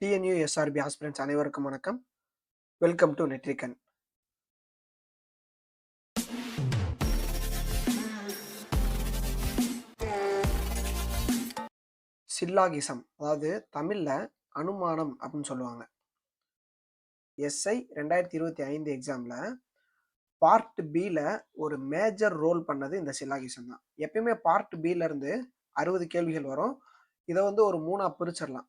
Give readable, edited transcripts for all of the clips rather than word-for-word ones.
TNU SRP aspirants அனைவருக்கும் வணக்கம். Welcome to Netrikann. சில்லாகிசம், அதாவது தமிழ்ல அனுமானம் அப்படின்னு சொல்லுவாங்க. எஸ்ஐ 2025 எக்ஸாம்ல பார்ட் பில ஒரு மேஜர் ரோல் பண்ணது இந்த சில்லாகிசம் தான். எப்பயுமே பார்ட் பில இருந்து 60 கேள்விகள் வரும். இதை ஒரு மூணா பிரிச்சிடலாம்.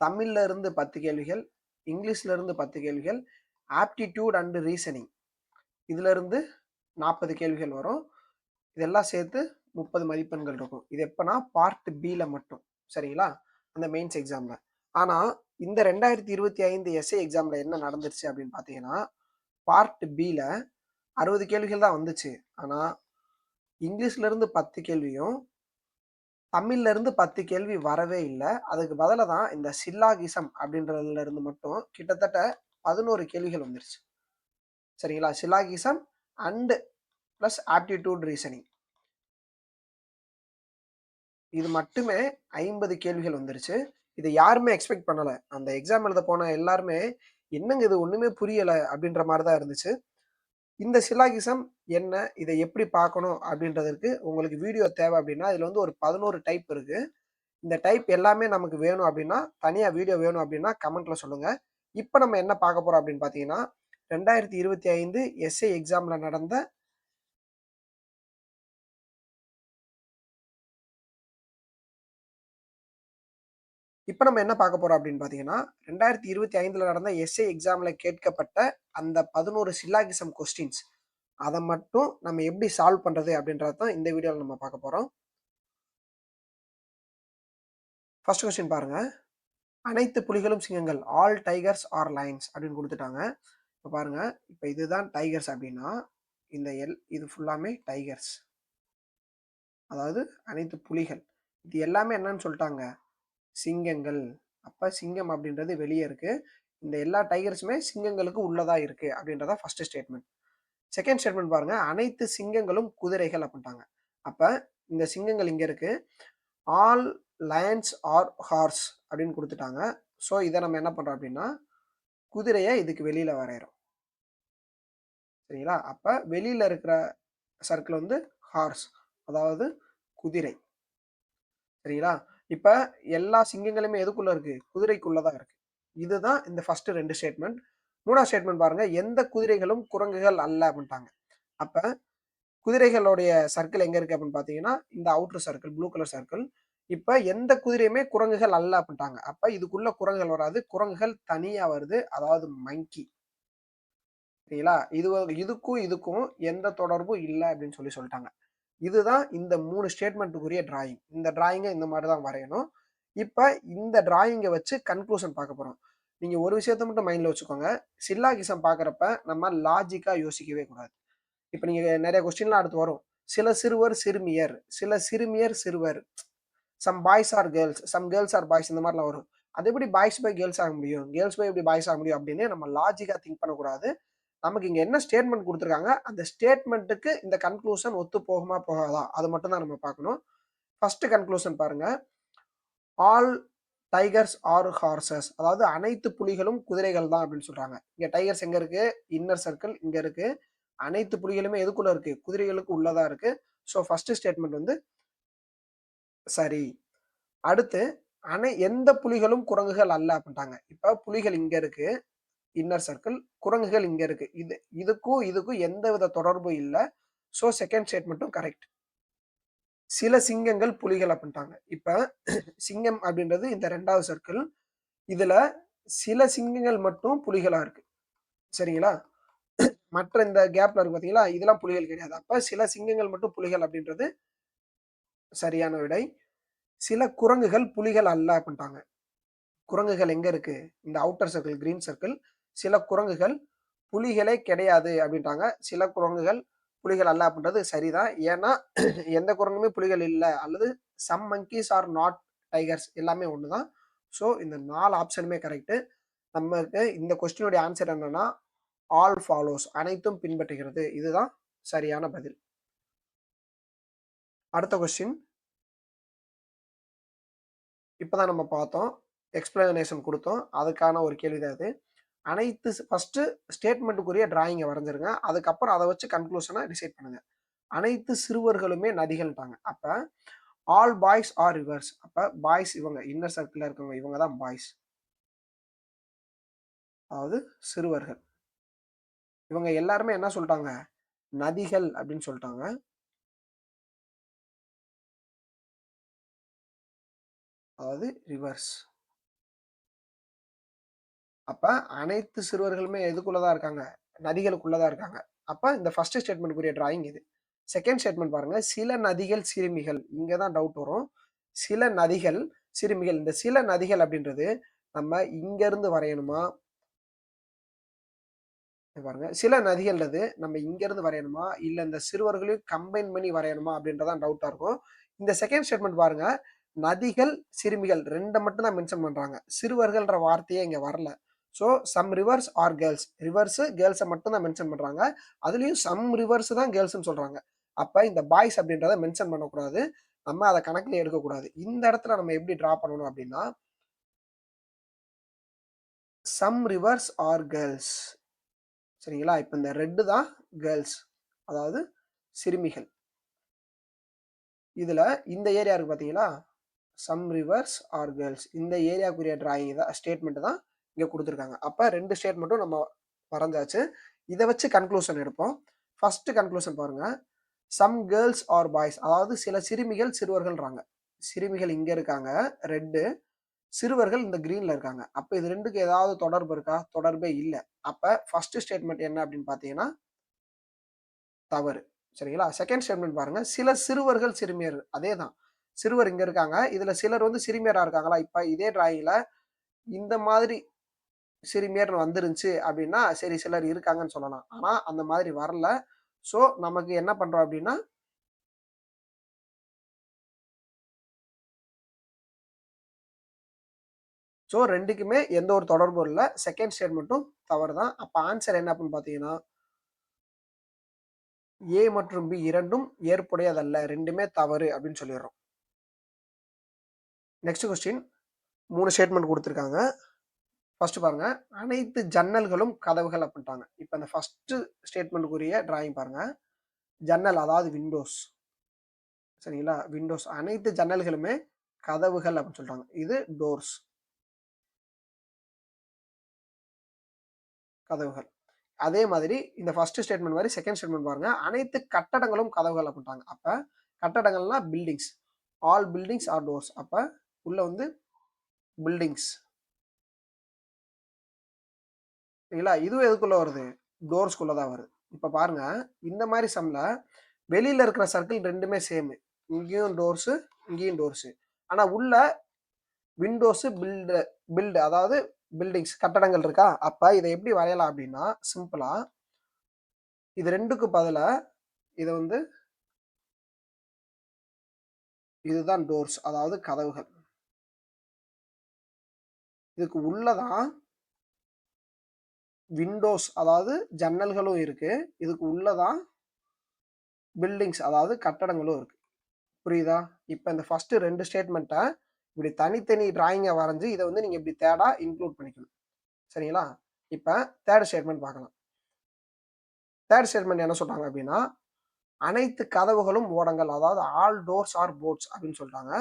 தமிழ்ல இருந்து 10 கேள்விகள், இங்கிலீஷ்ல இருந்து 10 கேள்விகள், ஆப்டிடியூட் அண்ட் ரீசனிங் இதுல இருந்து 40 கேள்விகள் வரும். இதெல்லாம் சேர்த்து 30 மதிப்பெண்கள் இருக்கும். இது எப்பனா பார்ட் பில மட்டும், சரிங்களா? அந்த மெயின்ஸ் எக்ஸாம்ல. ஆனா இந்த 2025 எஸ்ஏ எக்ஸாம்ல என்ன நடந்துருச்சு அப்படின்னு பாத்தீங்கன்னா, பார்ட் பில 60 கேள்விகள் தான் வந்துச்சு. ஆனா இங்கிலீஷ்ல இருந்து 10 கேள்வியும், தமிழ்ல இருந்து 10 கேள்வி வரவே இல்லை. அதுக்கு பதிலாக தான் இந்த சில்லாகிசம் அப்படின்றதுல இருந்து மட்டும் கிட்டத்தட்ட 11 கேள்விகள் வந்துருச்சு, சரிங்களா? சில்லாகிசம் அண்ட் பிளஸ் ஆப்டிடியூட் ரீசனிங் இது மட்டுமே 50 கேள்விகள் வந்துருச்சு. இதை யாருமே எக்ஸ்பெக்ட் பண்ணல. அந்த எக்ஸாம் எழுத போன எல்லாருமே என்னங்க இது ஒண்ணுமே புரியல அப்படின்ற மாதிரி தான் இருந்துச்சு. இந்த சில்லாகிசம் என்ன, இதை எப்படி பார்க்கணும் அப்படின்றதுக்கு உங்களுக்கு வீடியோ தேவை அப்படின்னா, இதுல ஒரு 11 டைப் இருக்கு. இந்த டைப் எல்லாமே நமக்கு வேணும் அப்படின்னா, தனியா வீடியோ வேணும் அப்படின்னா கமெண்ட்ல சொல்லுங்க. இப்போ நம்ம என்ன பார்க்க போறோம் அப்படின்னு பாத்தீங்கன்னா, 2025 எஸ்ஏ எக்ஸாம்ல நடந்த இப்போ நம்ம என்ன பார்க்க போறோம் அப்படின்னு பார்த்தீங்கன்னா, 2025ல நடந்த எஸ்ஏ எக்ஸாம்ல கேட்கப்பட்ட அந்த 11 சில்லாகிசம் கொஸ்டின்ஸ் அதை மட்டும் நம்ம எப்படி சால்வ் பண்றது அப்படின்றது தான் இந்த வீடியோவில் நம்ம பார்க்க போறோம். ஃபர்ஸ்ட் கொஸ்டின் பாருங்க. அனைத்து புலிகளும் சிங்கங்கள், ஆல் டைகர்ஸ் ஆர் லைன்ஸ் அப்படின்னு கொடுத்துட்டாங்க. இப்போ பாருங்க, இப்போ இதுதான் டைகர்ஸ் அப்படின்னா இந்த இது ஃபுல்லாமே டைகர்ஸ், அதாவது அனைத்து புலிகள். இது எல்லாமே என்னன்னு சொல்லிட்டாங்க, சிங்கங்கள். அப்ப சிங்கம் அப்படின்றது வெளியே இருக்கு. இந்த எல்லா டைகர்ஸுமே சிங்கங்களுக்கு உள்ளதா இருக்கு அப்படின்றத ஃபர்ஸ்ட் ஸ்டேட்மெண்ட். செகண்ட் ஸ்டேட்மெண்ட் பாருங்க, அனைத்து சிங்கங்களும் குதிரைகள் அப்படின்ட்டாங்க. அப்ப இந்த சிங்கங்கள் இங்க இருக்கு. ஆல் லயன்ஸ் ஆர் ஹார்ஸ் அப்படின்னு கொடுத்துட்டாங்க. ஸோ இதை நம்ம என்ன பண்றோம் அப்படின்னா, குதிரையை இதுக்கு வெளியில வரைகிறோம், சரிங்களா? அப்ப வெளியில இருக்கிற சர்க்கிள் ஹார்ஸ், அதாவது குதிரை, சரிங்களா? இப்ப எல்லா சிங்கங்களுமே எதுக்குள்ள இருக்கு, குதிரைக்குள்ளதான் இருக்கு. இதுதான் இந்த ஃபர்ஸ்ட் 2 ஸ்டேட்மெண்ட். மூணாவது ஸ்டேட்மெண்ட் பாருங்க, எந்த குதிரைகளும் குரங்குகள் அல்ல அப்படின்ட்டாங்க. அப்ப குதிரைகளுடைய சர்க்கிள் எங்க இருக்கு அப்படின்னு பாத்தீங்கன்னா, இந்த outer circle, blue colour circle. இப்ப எந்த குதிரையுமே குரங்குகள் அல்ல அப்படின்ட்டாங்க. அப்ப இதுக்குள்ள குரங்குகள் வராது, குரங்குகள் தனியா வருது, அதாவது மங்கி, சரிங்களா? இதுக்கும் எந்த தொடர்பும் இல்லை அப்படின்னு சொல்லிட்டாங்க. இதுதான் இந்த 3 ஸ்டேட்மெண்ட்டுக்குரிய டிராயிங். இந்த டிராயிங்கை இந்த மாதிரி தான் வரையணும். இப்போ இந்த டிராயிங்கை வச்சு கன்க்ளூஷன் பார்க்க போறோம். நீங்க ஒரு விஷயத்த மட்டும் மைண்ட்ல வச்சுக்கோங்க, சில்லாகிசம் பார்க்குறப்ப நம்ம லாஜிக்கா யோசிக்கவே கூடாது. இப்போ நீங்க நிறைய கொஸ்டின்லாம் அடுத்து வரும். சில சிறுவர் சிறுமியர், சில சிறுமியர் சிறுவர், some boys are girls, some girls are boys, இந்த மாதிரிலாம் வரும். அது எப்படி பாய்ஸ் பை கேர்ள்ஸ் ஆக முடியும், கேர்ள்ஸ் பை எப்படி பாய்ஸ் ஆக முடியும் அப்படின்னு நம்ம லாஜிக்கா திங்க் பண்ணக்கூடாது. நமக்கு இங்க என்ன ஸ்டேட்மெண்ட் கொடுத்துருக்காங்க, அந்த ஸ்டேட்மெண்ட்டுக்கு இந்த கன்க்ளூஷன் ஒத்து போகுமா போகாதா, அது மட்டும் தான் நம்ம பார்க்கணும். ஃபர்ஸ்ட் கன்க்ளூஷன் பாருங்க, ஆல் டைகர்ஸ் ஆர் ஹார்சஸ், அதாவது அனைத்து புலிகளும் குதிரைகள் தான் அப்படின்னு சொல்றாங்க. இங்க டைகர்ஸ் எங்க இருக்கு, இன்னர் சர்க்கிள் இங்க இருக்கு. அனைத்து புலிகளுமே எதுக்குள்ள இருக்கு, குதிரைகளுக்கு உள்ளதா இருக்கு. ஸோ ஃபர்ஸ்ட் ஸ்டேட்மெண்ட் சரி. அடுத்து எந்த புலிகளும் குரங்குகள் அல்ல அப்படின்ட்டாங்க. இப்ப புலிகள் இங்க இருக்கு, இன்னர் சர்க்கிள், குரங்குகள் இங்க இருக்கு. இதுக்கும் எந்த வித தொடர்பும் இல்லை. ஸோ செகண்ட் ஸ்டேட்மெண்ட்டும் கரெக்ட். சில சிங்கங்கள் புலிகள் அப்படின்ட்டாங்க. இப்ப சிங்கம் அப்படின்றது இந்த 2வது சர்க்கிள். இதுல சில சிங்கங்கள் மட்டும் புலிகளா இருக்கு, சரிங்களா? மற்ற இந்த கேப்ல இருக்கு பாத்தீங்களா, இதெல்லாம் புலிகள் கிடையாது. அப்ப சில சிங்கங்கள் மட்டும் புலிகள் அப்படின்றது சரியான விடை. சில குரங்குகள் புலிகள் அல்ல அப்படின்ட்டாங்க. குரங்குகள் எங்க இருக்கு, இந்த அவுட்டர் சர்க்கிள், கிரீன் சர்க்கிள். சில குரங்குகள் புலிகளே கிடையாது அப்படின்ட்டாங்க. சில குரங்குகள் புலிகள் அல்ல அப்படின்றது சரிதான். ஏன்னா எந்த குரங்குமே புலிகள் இல்லை, அல்லது some monkeys are not tigers, எல்லாமே ஒண்ணுதான். ஸோ இந்த 4 ஆப்ஷனுமே கரெக்ட். நமக்கு இந்த கொஸ்டினுடைய ஆன்சர் என்னன்னா, ஆல் ஃபாலோஸ், அனைத்தும் பின்பற்றுகிறது. இதுதான் சரியான பதில். அடுத்த கொஸ்டின் இப்பதான் நம்ம பார்த்தோம். எக்ஸ்பிளனேஷன் கொடுத்தோம். அதுக்கான ஒரு கேள்வி தான் இது. அனைத்து ஃபர்ஸ்ட் ஸ்டேட்மெண்ட்டுக்குரிய டிராயிங்கை வரைஞ்சிருங்க. அதுக்கப்புறம் அதை வச்சு கன்க்ளூஷனை டிசைட் பண்ணுங்க. அனைத்து சிறுவர்களுமே நதிகள்ட்டாங்க. அப்ப ஆல் பாய்ஸ் ஆர் ரிவர்ஸ். அப்ப பாய்ஸ் இவங்க இன்னர் சர்க்கிள்ல இருக்கவங்க இவங்க தான் பாய்ஸ், அதாவது சிறுவர்கள். இவங்க எல்லாருமே என்ன சொல்லிட்டாங்க? நதிகள் அப்படின்னு சொல்லிட்டாங்க. அதாவது ரிவர்ஸ். அப்ப அனைத்து சிறுவர்களுமே எதுக்குள்ளதான் இருக்காங்க? நதிகளுக்குள்ளதான் இருக்காங்க. அப்ப இந்த ஃபர்ஸ்ட் ஸ்டேட்மெண்ட்க்குரிய டிராயிங் இது. செகண்ட் ஸ்டேட்மெண்ட் பாருங்க. சில நதிகள் சிறுமிகள். இங்கதான் டவுட் வரும். சில நதிகள் சிறுமிகள். இந்த சில நதிகள் அப்படின்றது நம்ம இங்க இருந்து வரையணுமா? பாருங்க, சில நதிகள்ன்றது நம்ம இங்க இருந்து வரையணுமா இல்ல இந்த சிறுவர்களையும் கம்பைன் பண்ணி வரையணுமா அப்படின்றதான் டவுட்டா இருக்கும். இந்த செகண்ட் ஸ்டேட்மெண்ட் பாருங்க, நதிகள் சிறுமிகள் ரெண்டை மட்டும் தான் மென்ஷன் பண்றாங்க. சிறுவர்கள்ன்ற வார்த்தையே இங்க வரல. So some rivers are girls. Rivers கேர்ள்ஸை மட்டும் தான் மென்ஷன் பண்றாங்க. அதுலயும் சம் ரிவர்ஸ் தான் கேர்ள்ஸ்ன்னு சொல்றாங்க. அப்ப இந்த பாய்ஸ் அப்படின்றத மென்ஷன் பண்ணக்கூடாது. நம்ம அதை கணக்குல எடுக்கக்கூடாது. இந்த இடத்துல நம்ம எப்படி டிரா பண்ணணும் அப்படின்னா, சம் ரிவர்ஸ் ஆர் கேர்ள்ஸ். சரிங்களா? இப்ப இந்த ரெட் தான் கேர்ள்ஸ், அதாவது சிறுமிகள். இதுல இந்த ஏரியா இருக்கு பாத்தீங்களா? Some rivers are girls. இந்த ஏரியாக்குரிய டிராயிங் தான் ஸ்டேட்மெண்ட் தான் இங்க கொடுத்துருக்காங்க. அப்ப ரெண்டு ஸ்டேட்மெண்ட்டும் நம்ம வரைஞ்சாச்சு. இதை வச்சு கன்க்ளூஷன் எடுப்போம். ஃபர்ஸ்ட் கன்க்ளூஷன் பாருங்க. சம் கேர்ள்ஸ் ஆர் பாய்ஸ், அதாவது சில சிறுமிகள் சிறுவர்கள்ன்றாங்க. சிறுமிகள் இங்க இருக்காங்க ரெட்டு, சிறுவர்கள் இந்த கிரீன்ல இருக்காங்க. அப்ப இது ரெண்டுக்கு ஏதாவது தொடர்பு இருக்கா? தொடர்பே இல்லை. அப்ப ஃபர்ஸ்ட் ஸ்டேட்மெண்ட் என்ன அப்படின்னு பாத்தீங்கன்னா தவறு. சரிங்களா? செகண்ட் ஸ்டேட்மெண்ட் பாருங்க. சில சிறுவர்கள் சிறுமியர், அதே தான். சிறுவர் இங்க இருக்காங்க. இதுல சிலர் வந்து சிறுமியரா இருக்காங்களா? இப்ப இதே டிராயிங்ல இந்த மாதிரி சிறுமியர் வந்துருந்துச்சு அப்படின்னா சரி சிலர் இருக்காங்கன்னு சொல்லலாம். ஆனா அந்த மாதிரி வரல. சோ நமக்கு என்ன பண்றோம் அப்படின்னா, சோ ரெண்டுக்குமே எந்த ஒரு தொடர்பும் இல்ல. செகண்ட் ஸ்டேட்மெண்ட்டும் தவறு தான். அப்ப ஆன்சர் என்ன அப்படின்னு பாத்தீங்கன்னா, ஏ மற்றும் பி இரண்டும் ஏற்புடையதல்ல. ரெண்டுமே தவறு அப்படின்னு சொல்லிடுறோம். Next question. 3 ஸ்டேட்மெண்ட் கொடுத்துருக்காங்க. ஃபர்ஸ்ட் பாருங்க. அனைத்து ஜன்னல்களும் கதவுகள் அப்படின்ட்டாங்க. இப்ப இந்த ஃபர்ஸ்ட் ஸ்டேட்மெண்ட்டுக்குரிய டிராயிங் பாருங்க. ஜன்னல் அதாவது விண்டோஸ். சரிங்களா? விண்டோஸ். அனைத்து ஜன்னல்களுமே கதவுகள் அப்படின்னு சொல்றாங்க. இது டோர்ஸ், கதவுகள். அதே மாதிரி இந்த ஃபர்ஸ்ட் ஸ்டேட்மெண்ட் மாதிரி செகண்ட் ஸ்டேட்மெண்ட் பாருங்க. அனைத்து கட்டடங்களும் கதவுகள் அப்படின்ட்டாங்க. அப்ப கட்டடங்கள்னா buildings. All buildings are doors. அப்ப உள்ள வந்து பில்டிங்ஸ். சரிங்களா? இதுவும் எதுக்குள்ள வருது? டோர்ஸ்குள்ள தான் வருது. இப்ப பாருங்க, இந்த மாதிரி சம்ல வெளியில இருக்கிற சர்க்கிள் ரெண்டுமே சேம். இங்கேயும் டோர்ஸ், இங்கேயும் டோர்ஸ். ஆனா உள்ள விண்டோஸ் பில்டு அதாவது பில்டிங்ஸ் கட்டடங்கள் இருக்கா? அப்ப இதை எப்படி வரையலாம் அப்படின்னா சிம்பிளா இது ரெண்டுக்கு பதிலா இதை வந்து இதுதான் டோர்ஸ் அதாவது கதவுகள். இதுக்கு உள்ளதான் விண்டோஸ் அதாவது ஜன்னல்களும் இருக்கு. இதுக்கு உள்ளதான் பில்டிங்ஸ் அதாவது கட்டடங்களும் இருக்கு. புரியுதா? இப்ப இந்த ஃபர்ஸ்ட் ரெண்டு ஸ்டேட்மெண்ட்டை இப்படி தனித்தனி டிராயிங்கை வரைஞ்சு இதை வந்து நீங்க இப்படி தேர்டா இன்க்ளூட் பண்ணிக்கணும். சரிங்களா? இப்ப தேர்ட் ஸ்டேட்மெண்ட் பார்க்கலாம். தேர்ட் ஸ்டேட்மெண்ட் என்ன சொல்றாங்க அப்படின்னா, அனைத்து கதவுகளும் ஓடங்கள் அதாவது ஆல் டோர்ஸ் ஆர் போர்ட்ஸ் அப்படின்னு சொல்றாங்க.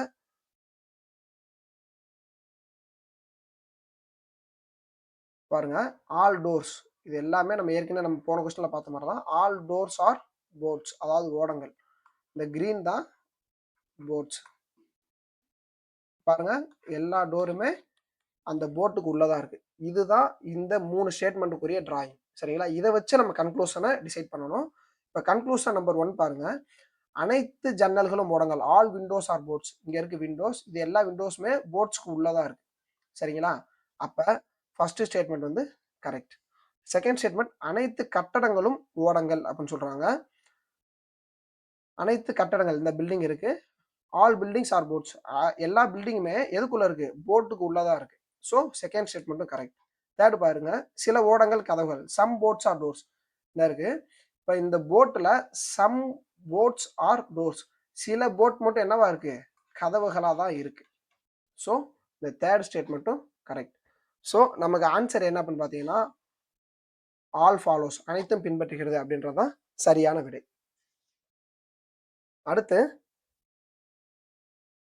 பாருங்க, ஆல் டோர்ஸ் இது எல்லாமே நம்ம ஏற்கனவே நம்ம போன கொஸ்டின்ல பார்த்த மாதிரி தான். ஆல் டோர்ஸ் ஆர் போர்ட்ஸ் அதாவது ஓடங்கள். இந்த கிரீன் தான் போர்ட்ஸ். பாருங்க, எல்லா டோருமே அந்த போட்டுக்கு உள்ளதா இருக்கு. இதுதான் இந்த 3 ஸ்டேட்மெண்ட்டுக்குரிய டிராயிங். சரிங்களா? இதை வச்சு நம்ம கன்க்ளூஷனை டிசைட் பண்ணணும். இப்போ கன்க்ளூஷன் நம்பர் 1 பாருங்க. அனைத்து ஜன்னல்களும் ஓடங்கள் ஆல் விண்டோஸ் ஆர் போர்ட்ஸ். இங்க இருக்கு விண்டோஸ். இது எல்லா விண்டோஸுமே போர்ட்ஸ்க்கு உள்ளதா இருக்கு. சரிங்களா? அப்ப ஃபர்ஸ்ட் ஸ்டேட்மெண்ட் வந்து கரெக்ட். செகண்ட் ஸ்டேட்மெண்ட் அனைத்து கட்டடங்களும் ஓடங்கள் அப்படின்னு சொல்றாங்க. அனைத்து கட்டடங்கள் இந்த பில்டிங் இருக்கு. All buildings are boards. எல்லா பில்டிங்குமே எதுக்குள்ள இருக்கு? போர்ட்டுக்கு உள்ளதா இருக்கு. ஸோ செகண்ட் ஸ்டேட்மெண்ட்டும் கரெக்ட். தேர்ட் பாருங்க, சில ஓடங்கள் கதவுகள் சம் போர்ட்ஸ் ஆர் டோர்ஸ் இருக்கு. இப்போ இந்த போட்டில் சம் போட்ஸ் ஆர் டோர்ஸ். சில போட் மட்டும் என்னவா இருக்கு? கதவுகளாக தான் இருக்கு. ஸோ இந்த தேர்ட் ஸ்டேட்மெண்ட்டும் கரெக்ட். ஸோ நமக்கு ஆன்சர் என்ன அப்படின்னு பார்த்தீங்கன்னா ஆல் ஃபாலோஸ், அனைத்தும் பின்பற்றுகிறது அப்படின்றது தான் சரியான விடை. அடுத்து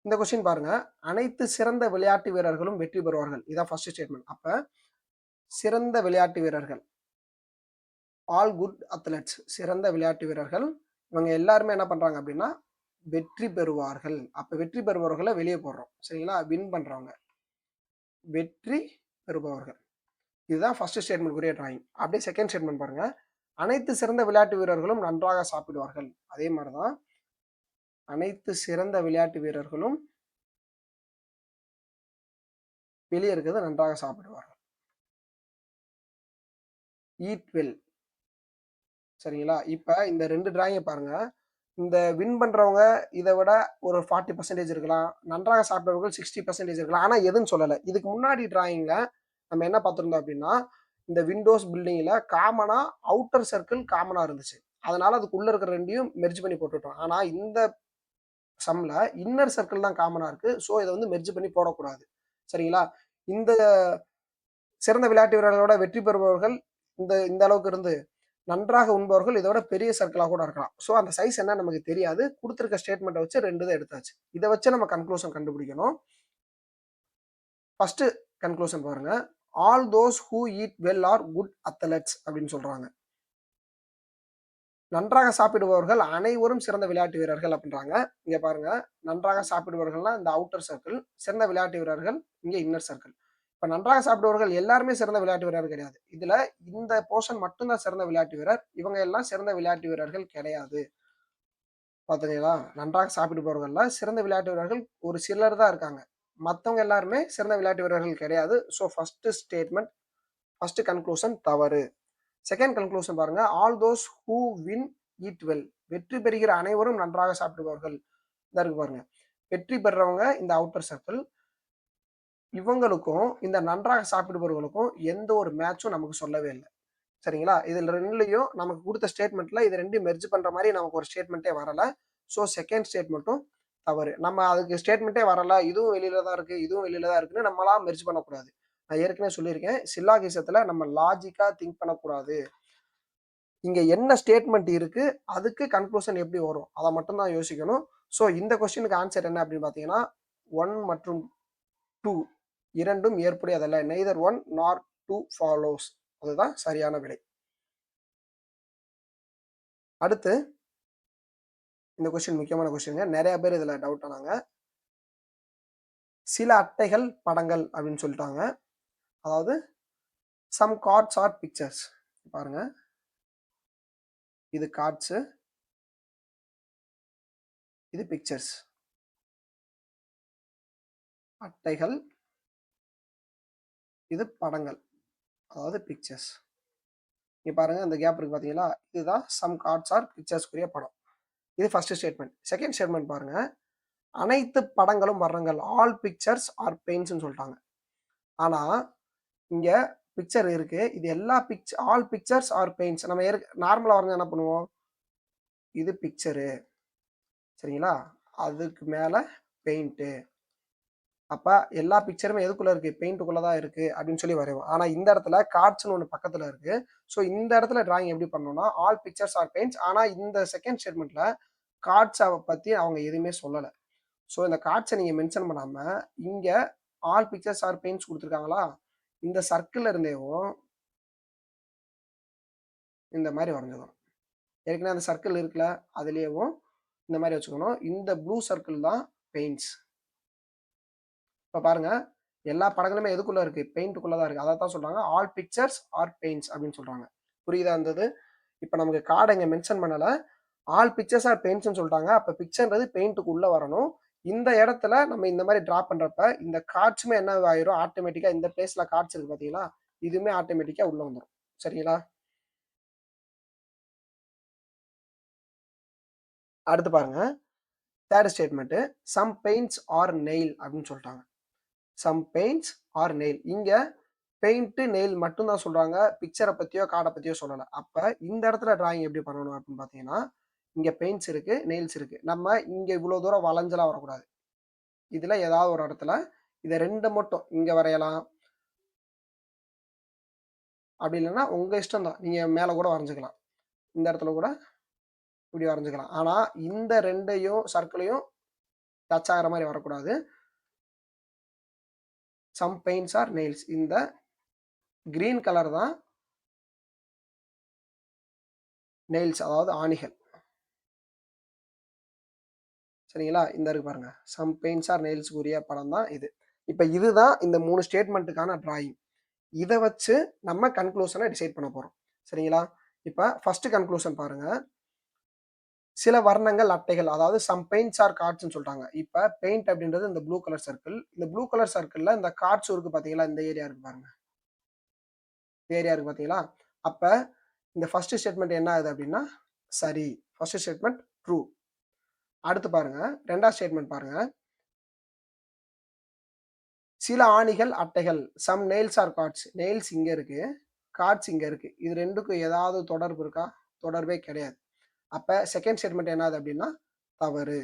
இந்த கொஸ்டின் பாருங்க, அனைத்து சிறந்த விளையாட்டு வீரர்களும் வெற்றி பெறுவார்கள். இதான் ஃபர்ஸ்ட் ஸ்டேட்மெண்ட். அப்ப சிறந்த விளையாட்டு வீரர்கள், ஆல் குட் அத்லெட்ஸ், சிறந்த விளையாட்டு வீரர்கள் இவங்க எல்லாருமே என்ன பண்றாங்க அப்படின்னா வெற்றி பெறுவார்கள். அப்ப வெற்றி பெறுபவர்களை வெளியே போடுறோம். சரிங்களா? வின் பண்றவங்க, வெற்றி பெறுபவர்கள். இதுதான் ஃபர்ஸ்ட் ஸ்டேட்மெண்ட்க்குரிய டிராயிங். அப்படியே செகண்ட் ஸ்டேட்மெண்ட் பாருங்க, அனைத்து சிறந்த விளையாட்டு வீரர்களும் நன்றாக சாப்பிடுவார்கள். அதே மாதிரிதான் அனைத்து சிறந்த விளையாட்டு வீரர்களும் வெளியே இருக்கிறது நன்றாக சாப்பிடுவார்கள். Eat well. சரிங்களா? இப்ப இந்த 2 டிராயிங்கை பாருங்க. இந்த வின் பண்றவங்க இதை விட ஒரு 40% இருக்கலாம், நன்றாக சாப்பிடுறவர்கள் 60% இருக்கலாம். ஆனா எதுன்னு சொல்லலை. இதுக்கு முன்னாடி டிராயிங்ல நம்ம என்ன பார்த்துருந்தோம் அப்படின்னா இந்த விண்டோஸ் பில்டிங்ல காமனா அவுட்டர் சர்க்கிள் காமனா இருந்துச்சு. அதனால அதுக்குள்ள இருக்கிற ரெண்டையும் மெர்ஜ் பண்ணி போட்டுட்டோம். ஆனா இந்த சம்ல இன்னர் சர்க்கிள் தான் காமனா இருக்கு. ஸோ இதை வந்து மெர்ஜ் பண்ணி போடக்கூடாது. சரிங்களா? இந்த சிறந்த விளையாட்டு வீரர்களோட வெற்றி பெறுபவர்கள் இந்த இந்த அளவுக்கு இருந்து நன்றாக உண்பவர்கள் இதோட பெரிய சர்க்கிளாக கூட இருக்கலாம். ஸோ அந்த சைஸ் என்ன நமக்கு தெரியாது. கொடுத்துருக்க ஸ்டேட்மெண்ட்டை வச்சு 2 தான் எடுத்தாச்சு. இதை வச்சு நம்ம கன்க்ளூஷன் கண்டுபிடிக்கணும். ஃபர்ஸ்ட் கன்க்ளூஷன் பாருங்க, all those who eat well are good athletes அப்படின்னு சொல்றாங்க. நன்றாக சாப்பிடுபவர்கள் அனைவரும் சிறந்த விளையாட்டு வீரர்கள் அப்படின்றாங்க. இங்க பாருங்க, நன்றாக சாப்பிடுபவர்கள்னா இந்த அவுட்டர் சர்க்கிள், சிறந்த விளையாட்டு வீரர்கள் இங்க இன்னர் சர்க்கிள். இப்ப நன்றாக சாப்பிடுபவர்கள் எல்லாருமே சிறந்த விளையாட்டு வீரர்கள் கிடையாது. இதுல இந்த போர்ஷன் மட்டும்தான் சிறந்த விளையாட்டு வீரர். இவங்க எல்லாம் சிறந்த விளையாட்டு வீரர்கள் கிடையாது. பாத்தீங்களா? நன்றாக சாப்பிடுபவர்கள்ல சிறந்த விளையாட்டு வீரர்கள் ஒரு சிலர் தான் இருக்காங்க. மற்றவங்க எல்லாருமே சிறந்த விளையாட்டு வீரர்கள் கிடையாது. So first statement, first conclusion தவறு. செகண்ட் கன்க்ளூஷன் பாருங்க, all those who win eat well, வெற்றி பெறுகிற அனைவரும் நன்றாக சாப்பிடுவார்கள். இதா இருக்கு பாருங்க, வெற்றி பெறவங்க இந்த அவுட்டர் சர்க்கிள், இவங்களுக்கும் இந்த நன்றாக சாப்பிடுபவர்களுக்கும் எந்த ஒரு மேட்சும் நமக்கு சொல்லவே இல்லை. சரிங்களா? இதுல ரெண்டுலையும் நமக்கு கொடுத்த ஸ்டேட்மெண்ட்ல இது ரெண்டும் மெர்ஜ் பண்ற மாதிரி நமக்கு ஒரு ஸ்டேட்மெண்ட்டே வரல. ஸோ செகண்ட் ஸ்டேட்மெண்ட்டும் தவறு. நம்ம அதுக்கு ஸ்டேட்மெண்ட்டே வரல, இதுவும் வெளியில தான் இருக்கு, இதுவும் வெளியில தான் இருக்குன்னு நம்மளா மெர்ஜ் பண்ணக்கூடாது. நான் ஏற்கனவே சொல்லியிருக்கேன், சில்லாகிசத்துல நம்ம லாஜிக்கா திங்க் பண்ணக்கூடாது. இங்க என்ன ஸ்டேட்மெண்ட் இருக்கு, அதுக்கு கன்க்ளூஷன் எப்படி வரும், அதை மட்டும் தான் யோசிக்கணும். ஸோ இந்த கொஸ்டினுக்கு ஆன்சர் என்ன அப்படின்னு பார்த்தீங்கன்னா 1 மற்றும் 2 இரண்டும் ஏற்புடையதல்ல. நெய்தர் 1 நார் 2 ஃபாலோஸ். அதுதான் சரியான விடை. அடுத்து இந்த கொஸ்டின் முக்கியமான கொஸ்டின், நிறைய பேர் இதுல டவுட் ஆனாங்க. சில அட்டைகள் படங்கள் அப்படின்னு சொல்லிட்டாங்க. அதாவது சம் கார்ட்ஸ் ஆர் பிக்சர்ஸ். பாருங்க, இது கார்ட்ஸ், இது பிக்சர்ஸ். அட்டைகள், இது படங்கள், அதாவது பிக்சர்ஸ். இங்க பாருங்க, இந்த கேப் இருக்கு பாத்தீங்களா, இதுதான் சம் கார்ட்ஸ் ஆர் பிக்சர்ஸ்க்குரிய படம். இது ஃபர்ஸ்ட் ஸ்டேட்மெண்ட். செகண்ட் ஸ்டேட்மெண்ட் பாருங்க, அனைத்து படங்களும் வர்றங்கள், ஆல் பிக்சர்ஸ் ஆர் பெயிண்ட்ஸ்னு சொல்லிட்டாங்க. ஆனா இங்க பிக்சர் இருக்கு, இது எல்லா ஆல் பிக்சர்ஸ் ஆர் பெயிண்ட்ஸ். நம்ம நார்மலா வரைஞ்சா என்ன பண்ணுவோம், இது பிக்சரு, சரிங்களா, அதுக்கு மேல பெயிண்ட். அப்ப எல்லா பிக்சருமே எதுக்குள்ள இருக்கு, பெயிண்ட்டுக்குள்ள தான் இருக்கு அப்படின்னு சொல்லி வரைவோம். ஆனா இந்த இடத்துல கார்ட்ஸ்னு ஒன்று பக்கத்துல இருக்கு. ஸோ இந்த இடத்துல டிராயிங் எப்படி பண்ணணும்னா ஆல் பிக்சர்ஸ் ஆர் பெயிண்ட்ஸ். ஆனா இந்த செகண்ட் ஸ்டேட்மெண்ட்ல கார்ட்ஸை பத்தி அவங்க எதுவுமே சொல்லலை. ஸோ இந்த கார்ட்ஸை நீங்க மென்ஷன் பண்ணாம இங்க ஆல் பிக்சர்ஸ் ஆர் பெயிண்ட்ஸ் கொடுத்துருக்காங்களா, இந்த சர்க்கிள் இருந்தேவும் இந்த மாதிரி வரைஞ்சிக்கணும். ஏற்கனவே அந்த சர்க்கிள் இருக்குல்ல, அதுலேயும் இந்த மாதிரி வச்சுக்கணும். இந்த ப்ளூ சர்க்கிள் தான் பெயிண்ட்ஸ். இப்போ பாருங்க, எல்லா படங்களுமே எதுக்குள்ள இருக்கு, பெயிண்ட்டுக்குள்ள தான் இருக்கு. அதை தான் சொல்றாங்க ஆல் பிக்சர்ஸ் ஆர் பெயிண்ட்ஸ் அப்படின்னு சொல்றாங்க. புரியுதா இருந்தது? இப்போ நமக்கு கார்டை இங்கே மென்ஷன் பண்ணல, ஆல் பிக்சர்ஸ் ஆர் பெயிண்ட்ஸ்னு சொல்லிட்டாங்க. அப்போ பிக்சர்ன்றது பெயிண்ட்டுக்கு உள்ள வரணும். இந்த இடத்துல நம்ம இந்த மாதிரி டிரா பண்றப்ப இந்த கார்ட்ஸுமே என்ன ஆயிரும், ஆட்டோமேட்டிக்கா இந்த பிளேஸ்ல கார்ட்ஸ் இருக்கு பாத்தீங்களா, இதுவுமே ஆட்டோமேட்டிக்கா உள்ள வந்துடும். சரிங்களா? அடுத்து பாருங்க, third statement, some paints are nail அப்படின்னு சொல்லிட்டாங்க. Some paints are nail. இங்க பெயிண்ட் நெயில் மட்டும் தான் சொல்றாங்க, பிக்சரை பத்தியோ கார்டை பத்தியோ சொல்லலை. அப்ப இந்த இடத்துல டிராயிங் எப்படி பண்ணணும் அப்படின்னு பாத்தீங்கன்னா, இங்க பெயிண்ட்ஸ் இருக்கு, நெயில்ஸ் இருக்கு. நம்ம இங்க இவ்வளவு தூரம் வளைஞ்சலாம் வரக்கூடாது. இதுல ஏதாவது ஒரு இடத்துல இதை ரெண்டு மட்டும் இங்க வரையலாம். அப்படி இல்லைன்னா உங்க இஷ்டம் தான். நீங்க மேல கூட வரைஞ்சுக்கலாம். இந்த இடத்துல கூட இப்படி வரைஞ்சுக்கலாம். ஆனா இந்த ரெண்டையும் சர்க்கிளையும் டச் ஆகிற மாதிரி வரக்கூடாது. Some paints are nails. இந்த கிரீன் கலர் தான் நெயில்ஸ், அதாவது ஆணிகள். சரிங்களா? இந்த இருக்கு பாருங்க. சம் பெயிண்ட்ஸ் ஆர் நெயில்ஸ் உரிய படம் தான் இது. இப்போ இதுதான் இந்த 3 ஸ்டேட்மெண்ட்டுக்கான டிராயிங். இதை வச்சு நம்ம கன்க்ளூஷனை டிசைட் பண்ண போறோம். சரிங்களா? இப்போ ஃபர்ஸ்ட் கன்க்ளூஷன் பாருங்க. சில வர்ணங்கள் அட்டைகள், அதாவது சம் பெயிண்ட்ஸ் ஆர் கார்ட்ஸ்னு சொல்லிட்டாங்க. இப்போ பெயிண்ட் அப்படின்றது இந்த ப்ளூ கலர் சர்க்கிள். இந்த ப்ளூ கலர் சர்க்கிள்ல இந்த கார்ட்ஸ் இருக்கு பாத்தீங்களா? இந்த ஏரியா இருக்கு பாருங்க. இந்த ஏரியா இருக்கு பாத்தீங்களா? அப்ப இந்த ஃபர்ஸ்ட் ஸ்டேட்மெண்ட் என்ன ஆகுது அப்படின்னா சரி. First statement true. அடுத்து பாருங்க, ரெண்டாவது ஸ்டேட்மெண்ட் பாருங்க. சில ஆணிகள் அட்டைகள், some nails are cards. Nails இங்க இருக்கு, கார்ட்ஸ் இங்க இருக்கு. இது ரெண்டுக்கும் ஏதாவது தொடர்பு இருக்கா? தொடர்பே கிடையாது. அப்ப செகண்ட் ஸ்டேட்மெண்ட் என்னது அப்படின்னா தவறு.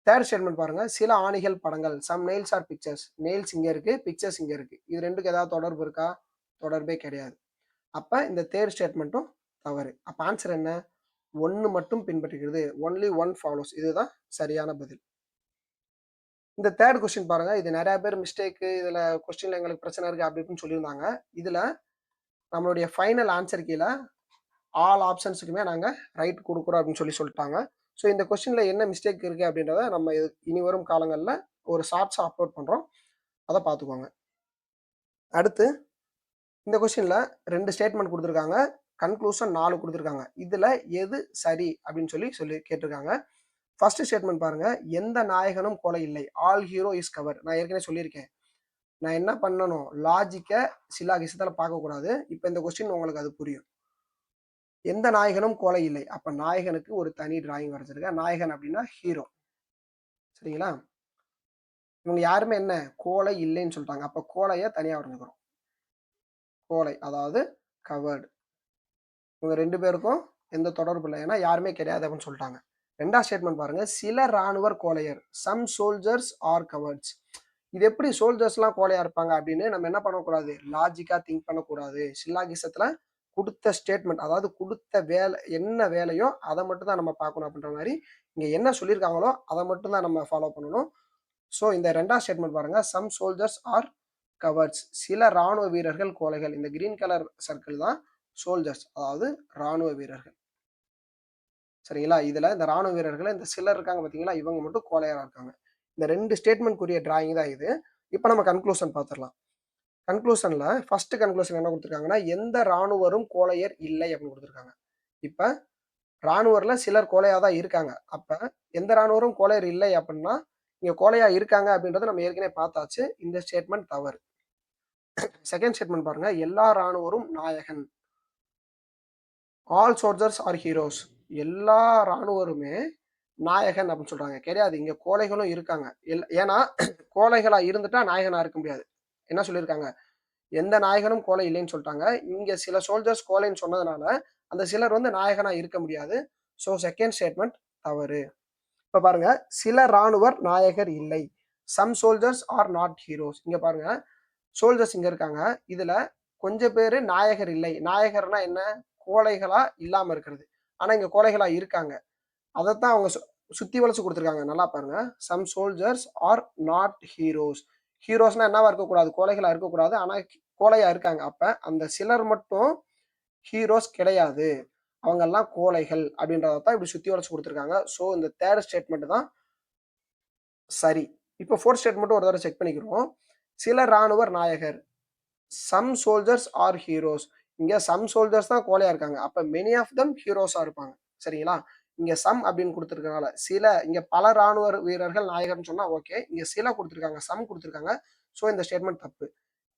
தேர்ட் ஸ்டேட்மெண்ட் பாருங்க. சில ஆணிகள் படங்கள், some nails are pictures. Nails இங்க இருக்கு, பிக்சர்ஸ் இங்க இருக்கு. இது ரெண்டுக்கும் ஏதாவது தொடர்பு இருக்கா? தொடர்பே கிடையாது. அப்ப இந்த தேர்ட் ஸ்டேட்மெண்ட்டும் தவறு. அப்ப ஆன்சர் என்ன? ஒன்னு மட்டும் பின்பற்றுகிறது. Only one follows. இதுதான் சரியான பதில். இந்த தேர்ட் கொஸ்டின் பாருங்க. இது நிறைய பேர் மிஸ்டேக், இதுல கொஸ்டின்ல எங்களுக்கு பிரச்சனை இருக்கு அப்படி இப்படின்னு சொல்லியிருந்தாங்க. இதுல நம்மளுடைய ஃபைனல் ஆன்சர் கீழே ஆல் ஆப்ஷன்ஸுக்குமே நாங்க ரைட் கொடுக்குறோம் அப்படின்னு சொல்லிட்டாங்க. ஸோ இந்த கொஸ்டின்ல என்ன மிஸ்டேக் இருக்கு அப்படின்றத நம்ம இனி வரும் காலங்களில் ஒரு ஷார்ட்ஸா அப்லோட் பண்றோம். அதை பார்த்துக்கோங்க. அடுத்து இந்த கொஸ்டின்ல 2 ஸ்டேட்மெண்ட் கொடுத்துருக்காங்க, கன்க்ளூஷன் 4 கொடுத்துருக்காங்க. இதுல எது சரி அப்படின்னு சொல்லி கேட்டிருக்காங்க. ஃபர்ஸ்ட் ஸ்டேட்மெண்ட் பாருங்க. எந்த நாயகனும் கொலை இல்லை, ஆல் ஹீரோ இஸ் கவர். நான் ஏற்கனவே சொல்லியிருக்கேன். நான் என்ன பண்ணணும், லாஜிக்கை சிலாகிசத்தில் பார்க்கக்கூடாது. இப்போ இந்த கொஸ்டின் உங்களுக்கு அது புரியும். எந்த நாயகனும் கோலை இல்லை. அப்ப நாயகனுக்கு ஒரு தனி டிராயிங் வரைஞ்சிருக்கேன். நாயகன் அப்படின்னா ஹீரோ. சரிங்களா? இவங்க யாருமே என்ன கோலை இல்லைன்னு சொல்லிட்டாங்க. அப்ப கோலைய தனியா வரைஞ்சுக்கிறோம். கோலை, அதாவது கவர்டு. இவங்க 2 பேருக்கும் எந்த தொடர்பு இல்லை, ஏன்னா யாருமே கிடையாது அப்படின்னு சொல்லிட்டாங்க. ரெண்டாவது ஸ்டேட்மெண்ட் பாருங்க. சில ராணுவர் கோலையர், சம் சோல்ஜர்ஸ் ஆர் கவர்ட்ஸ். இது எப்படி சோல்ஜர்ஸ்லாம் கோலையா இருப்பாங்க அப்படின்னு நம்ம என்ன பண்ணக்கூடாது, லாஜிக்கா திங்க் பண்ணக்கூடாது. சில்லாகிசத்துல கொடுத்த ஸ்டேட்மெண்ட், அதாவது கொடுத்த வேலை என்ன வேலையோ அதை மட்டும் தான் நம்ம பார்க்கணும் அப்படின்ற மாதிரி இங்க என்ன சொல்லியிருக்காங்களோ அதை மட்டும் தான் நம்ம ஃபாலோ பண்ணணும். ஸோ இந்த ரெண்டாவது ஸ்டேட்மெண்ட் பாருங்க. Some soldiers are cowards. சில ராணுவ வீரர்கள் கோலைகள். இந்த கிரீன் கலர் சர்க்கிள் தான் சோல்ஜர்ஸ், அதாவது ராணுவ வீரர்கள். சரிங்களா? இதுல இந்த ராணுவ வீரர்கள் இந்த சிலர் இருக்காங்க பார்த்தீங்களா, இவங்க மட்டும் கோலையா இருக்காங்க. இந்த 2 ஸ்டேட்மெண்ட்க்குரிய டிராயிங் தான் இது. இப்போ நம்ம கன்க்ளூஷன் பார்த்துடலாம். கன்க்ளூஷன்ல ஃபர்ஸ்ட் கன்க்ளூஷன் என்ன கொடுத்துருக்காங்கன்னா, எந்த ராணுவரும் கோலையர் இல்லை அப்படின்னு கொடுத்துருக்காங்க. இப்ப ராணுவர்ல சிலர் கோலையா தான் இருக்காங்க. அப்ப எந்த ராணுவரும் கோலையர் இல்லை அப்படின்னா இங்க கோலையா இருக்காங்க அப்படின்றத நம்ம ஏற்கனவே பார்த்தாச்சு. இந்த ஸ்டேட்மெண்ட் தவறு. செகண்ட் ஸ்டேட்மெண்ட் பாருங்க. எல்லா ராணுவரும் நாயகன், ஆல் சோல்ஜர்ஸ் ஆர் ஹீரோஸ். எல்லா ராணுவருமே நாயகன் அப்படின்னு சொல்றாங்க. கிடையாது, இங்க கோலைகளும் இருக்காங்க. ஏன்னா கோலைகளா இருந்துட்டா நாயகனா இருக்க முடியாது. என்ன சொல்லியிருக்காங்க, எந்த நாயகனும் கோலை இல்லைன்னு சொல்லிட்டாங்க. இங்க சில சோல்ஜர்ஸ் கோலைன்னு சொன்னதுனால அந்த சிலர் வந்து நாயகனா இருக்க முடியாது. ஸோ செகண்ட் ஸ்டேட்மெண்ட் தவறு. இப்ப பாருங்க. சில ராணுவர் நாயகர் இல்லை, some soldiers are not heroes. இங்க பாருங்க, சோல்ஜர்ஸ் இங்க இருக்காங்க. இதுல கொஞ்சம் பேரு நாயகர் இல்லை. நாயகர்னா என்ன, கோலைகளா இல்லாம இருக்கிறது. ஆனா இங்க கோலைகளா இருக்காங்க. அதைத்தான் அவங்க சுத்தி வளைச்சு கொடுத்துருக்காங்க. நல்லா பாருங்க. Some soldiers are not heroes. ஹீரோஸ்னா என்னவா இருக்கக்கூடாது, கோலைகளா இருக்கக்கூடாது. ஆனா கோலையா இருக்காங்க. அப்ப அந்த சிலர் மட்டும் ஹீரோஸ் கிடையாது, அவங்க எல்லாம் கோலைகள் அப்படின்றதான் இப்படி சுத்தி வளைச்சு கொடுத்துருக்காங்க. ஸோ இந்த தேர்ட் ஸ்டேட்மெண்ட் தான் சரி. இப்போ ஃபோர்த் ஸ்டேட்மெண்ட் ஒரு தடவை செக் பண்ணிக்கிறோம். சில ராணுவர் நாயகர், சம் சோல்ஜர்ஸ் ஆர் ஹீரோஸ். இங்க சம் சோல்ஜர்ஸ் தான் கோலையா இருக்காங்க. அப்ப மெனி ஆஃப் தம் ஹீரோஸா இருப்பாங்க. சரிங்களா? இங்க சம் அப்படின்னு கொடுத்துருக்கனால சில, இங்க பல ராணுவ வீரர்கள் நாயகர்னு சொன்னா ஓகே. இங்க சில கொடுத்துருக்காங்க, சம் கொடுத்துருக்காங்க. ஸோ இந்த ஸ்டேட்மெண்ட் தப்பு.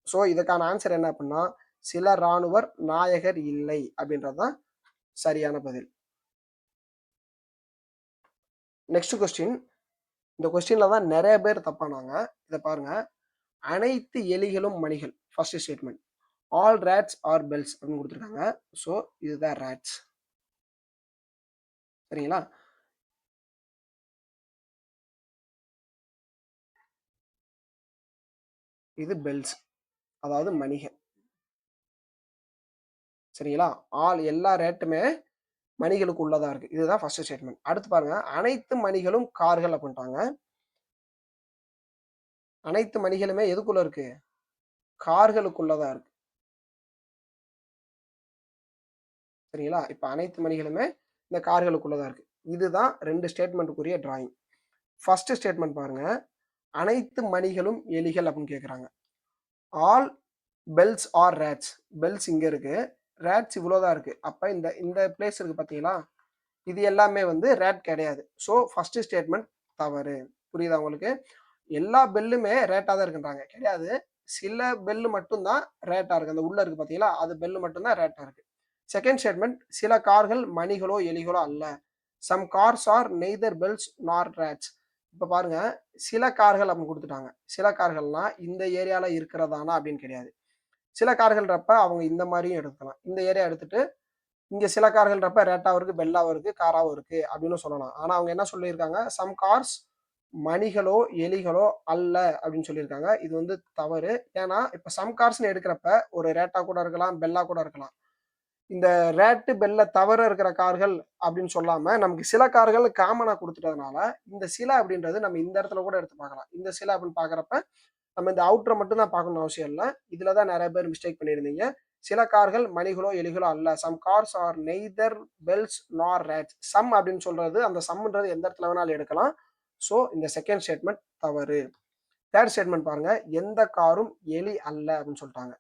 ஸோ இதுக்கான ஆன்சர் என்ன அப்படின்னா சில ராணுவர் நாயகர் இல்லை அப்படின்றதுதான் சரியான பதில். Next question. இந்த கொஸ்டின்ல தான் நிறைய பேர் தப்பானாங்க. இதை பாருங்க. அனைத்து எலிகளும் மணிகள். First statement. All rats are bells அப்படின்னு கொடுத்துருக்காங்க. ஸோ இதுதான் ரேட்ஸ். சரிங்களா? இது பெல்ஸ், அதாவது மணிகள். சரிங்களா? ஆல் எல்லா ரேட்டுமே மணிகளுக்கு உள்ளதா இருக்கு. இதுதான் ஃபர்ஸ்ட் ஸ்டேட்மெண்ட். அடுத்து பாருங்க, அனைத்து மணிகளும் கார்கள் அப்படின்ட்டாங்க. அனைத்து மணிகளுமே எதுக்குள்ள இருக்கு? கார்களுக்குள்ளதா இருக்கு. சரிங்களா? இப்ப அனைத்து மணிகளுமே இந்த கார்களுக்குள்ளதா இருக்கு. இதுதான் 2 ஸ்டேட்மெண்ட்க்குரிய டிராயிங். ஃபர்ஸ்ட் ஸ்டேட்மெண்ட் பாருங்க. அனைத்து மணிகளும் எலிகள் அப்படின்னு கேட்குறாங்க. All bells are rats. Bells இங்க இருக்கு. ரேட்ஸ் இவ்வளோதான் இருக்கு. அப்ப இந்த இந்த பிளேஸ் இருக்கு பார்த்தீங்களா? இது எல்லாமே வந்து ரேட் கிடையாது. ஸோ ஃபர்ஸ்ட் ஸ்டேட்மெண்ட் தவறு. புரியுதா உங்களுக்கு? எல்லா பெல்லுமே ரேட்டா தான் இருக்குன்றாங்க. கிடையாது. சில பெல்லு மட்டும் தான் ரேட்டா இருக்கு. அந்த உள்ள இருக்கு பார்த்தீங்களா? அது பெல்லு மட்டும் தான் ரேட்டா இருக்கு. செகண்ட் ஸ்டேட்மெண்ட் சில கார்கள் மணிகளோ, எலிகளோ அல்ல. Some cars are neither bells nor rats. இப்ப பாருங்க, சில கார்கள் அப்படின்னு குடுத்துட்டாங்க. சில கார்கள்னா இந்த ஏரியால இருக்கிறதானா அப்படின்னு கிடையாது. சில கார்கள்ன்றப்ப அவங்க இந்த மாரியும் எடுக்கலாம். இந்த ஏரியா எடுத்துட்டு, இங்க சில கார்கள்ன்றப்ப ரேட்டாவும் இருக்கு, பெல்லாவும் இருக்கு, காராவும் இருக்கு அப்படின்னு சொல்லலாம். ஆனா அவங்க என்ன சொல்லியிருக்காங்க, சம் கார்ஸ் மணிகளோ, எலிகளோ அல்ல அப்படின்னு சொல்லியிருக்காங்க. இது வந்து தவறு. ஏன்னா, இப்ப சம் கார்ஸ்ன்னு எடுக்கிறப்ப ஒரு ரேட்டா கூட இருக்கலாம், பெல்லா கூட இருக்கலாம். இந்த ரேட்டு, பெல்ல தவிர இருக்கிற கார்கள் அப்படின்னு சொல்லாம, நமக்கு சில கார்கள் காமனா குடுத்துட்டதுனால, இந்த சில அப்படின்றது நம்ம இந்த இடத்துல கூட எடுத்து பார்க்கலாம். இந்த சில அப்படின்னு பார்க்கிறப்ப, நம்ம இந்த அவுட்டர மட்டும் தான் பார்க்கணும்னு அவசியம் இல்ல. இதுல தான் நெறைய பேர் மிஸ்டேக் பண்ணியிருந்தீங்க. சில கார்கள் மணிகளோ, எலிகளோ அல்ல. Some cars are neither bells nor rats. Some அப்படின்னு சொல்றது, அந்த சம்ன்றது எந்த இடத்துல வேணாலும் எடுக்கலாம். ஸோ, இந்த செகண்ட் ஸ்டேட்மெண்ட் தவறு. தேர்ட் ஸ்டேட்மெண்ட் பாருங்க. எந்த காரும் எலி அல்ல அப்படின்னு சொல்ட்டாங்க.